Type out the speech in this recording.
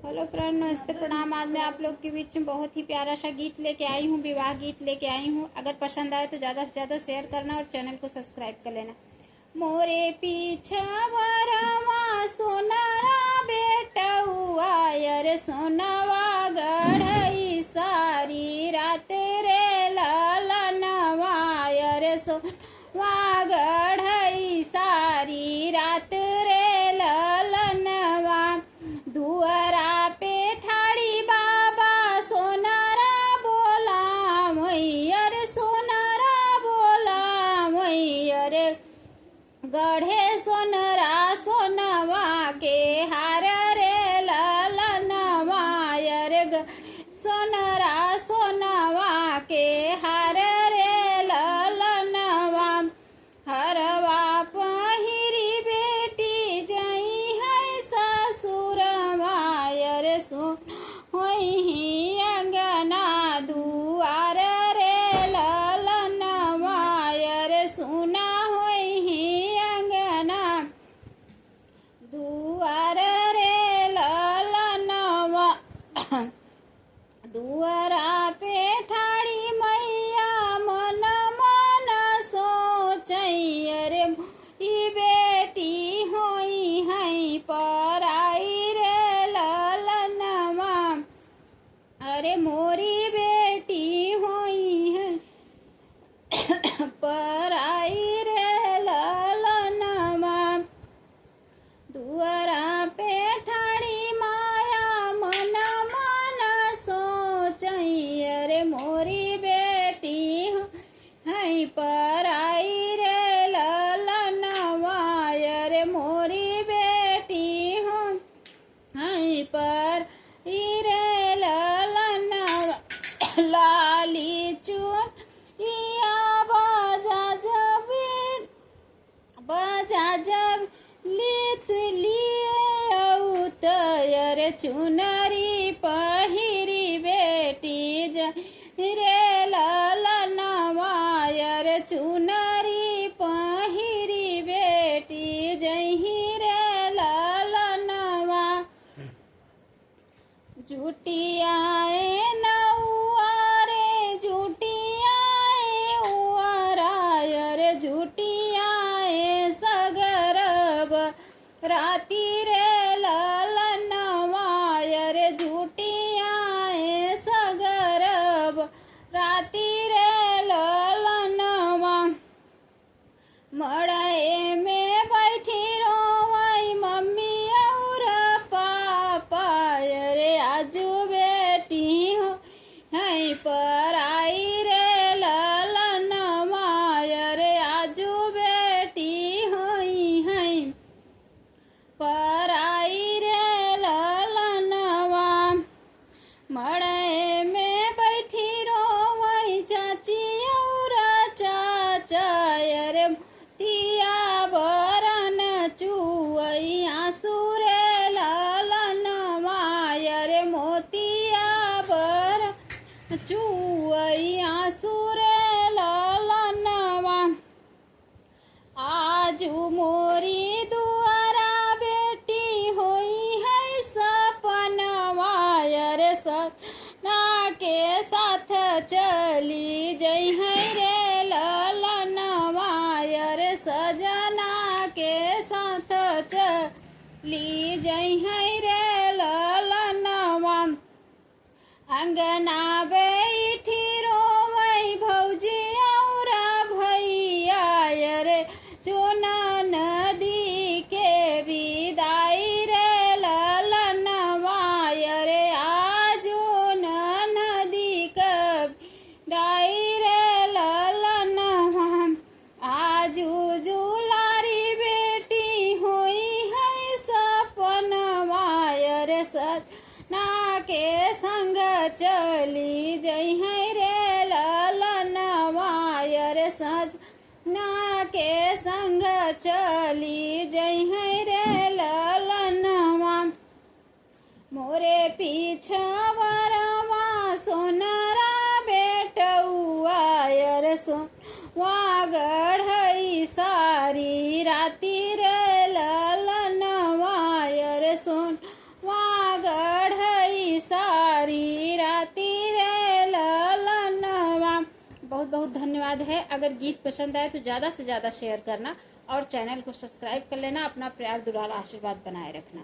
Hello friend, नमस्ते, प्रणाम। आज मैं आप लोग के बीच में बहुत ही प्यारा सा गीत लेके आई हूँ, विवाह गीत लेके आई हूँ। अगर पसंद आए तो ज़्यादा से ज़्यादा शेयर करना और चैनल को सब्सक्राइब कर लेना। मोरे पीछा वरवा सोनारा बेटउआ यर सोनवा गढ़ई सारी रात रे ललनवा यर सोनवा गढ़ई सारी रात रे ललनवा दुआरा पे ठाड़ी बाबा सोनारा बोला मैयर सोनारा बोला मैयर गढ़े सोनरा सोनवा के हार रे ललनवा यर सोनरा सोनवा के हार रे ललनवा हरवा पहिरी बेटी जई है ससुरवा यर सो होई अंगना दुआर रे ललनवा यर सुना होई अंगना दुआर रे ललनवा दुआरा पे ठाड़ी मैया मन मन सोचई रे ई बेटी होई है पराई रे ललनवा अरे मोरी बेटी होई है पराई रे ललनवा दुआरा पे ठाड़ी माया मन मन सोचई अरे मोरी बेटी है पराई रे ललनवा अरे मोरी बेटी है पर रे ललनवा लाली चुन या बजा जब लित लिए उतर चुनरी पहिरी बेटी रे ललनवा यर चुनरी पहिरी बेटी जही रे ललनवा जुटियाए नौआरे जुटियाए उआरायर जुटियाए सगरब राती रे ललनवा यर जुटियाए सगरब राती रे ललनवा मड़ाए में बैठी रोवई मम्मी और पापा रे आजू बेटी हो है पराई रे ललनवा रे आजू बेटी होई है पराई रे ललनवा मड़े में बैठी रोवई चाची और चाचा रे तिया बरन चुई आंसू रे ललनवा रे मोतिया बर चुई आंसू रे ललनवा आजू मोरी दुआरा बेटी होई है सपनवा रे सपना के साथ चली जई है रे ललनवा रे सजना के साथ चली जई है रे ललनवा अंगना बैठी रोवई भौजी और भैया रे चुना नदी के विदाई रे ललनवा रे आजू नदी कब डाई रे ललनवा आजू जुलारी बेटी होई है सपनवा रे सजना के संग चली जई है रे ललनवा रे सजना के संग चली जई है रे ललनवा मोरे पीछा वरवा सोनरा बेटउआ यर सोनवा गढ़ई सारी राती रे ललनवा यर सोनवा गढ़ सारी राती रे ललनवा। बहुत बहुत धन्यवाद है। अगर गीत पसंद आए तो ज़्यादा से ज़्यादा शेयर करना और चैनल को सब्सक्राइब कर लेना। अपना प्यार दुलार आशीर्वाद बनाए रखना।